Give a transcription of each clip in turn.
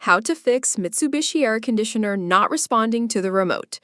How to fix Mitsubishi air conditioner not responding to the remote.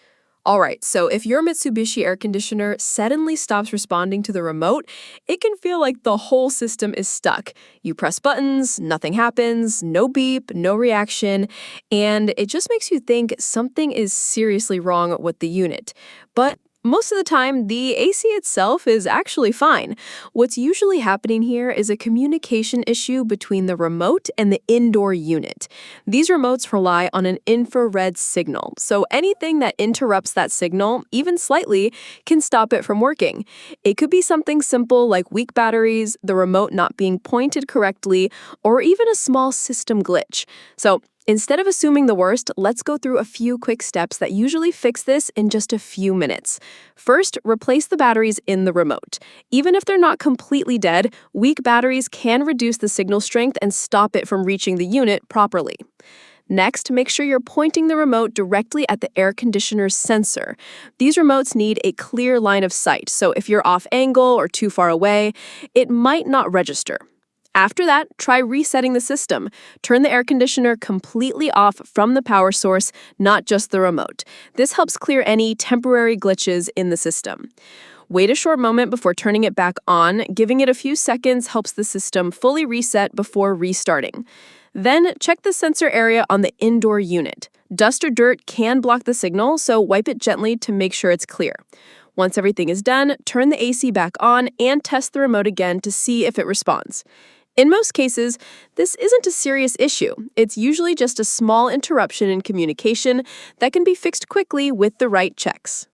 Alright, so if your Mitsubishi air conditioner suddenly stops responding to the remote, it can feel like the whole system is stuck. You press buttons, nothing happens, no beep, no reaction, and it just makes you think something is seriously wrong with the unit. But most of the time, the AC itself is actually fine. What's usually happening here is a communication issue between the remote and the indoor unit. These remotes rely on an infrared signal, so anything that interrupts that signal, even slightly, can stop it from working. It could be something simple like weak batteries, the remote not being pointed correctly, or even a small system glitch. So instead of assuming the worst, let's go through a few quick steps that usually fix this in just a few minutes. First, replace the batteries in the remote. Even if they're not completely dead, weak batteries can reduce the signal strength and stop it from reaching the unit properly. Next, make sure you're pointing the remote directly at the air conditioner's sensor. These remotes need a clear line of sight, so if you're off angle or too far away, it might not register. After that, try resetting the system. Turn the air conditioner completely off from the power source, not just the remote. This helps clear any temporary glitches in the system. Wait a short moment before turning it back on. Giving it a few seconds helps the system fully reset before restarting. Then, check the sensor area on the indoor unit. Dust or dirt can block the signal, so wipe it gently to make sure it's clear. Once everything is done, turn the AC back on and test the remote again to see if it responds. In most cases, this isn't a serious issue. It's usually just a small interruption in communication that can be fixed quickly with the right checks.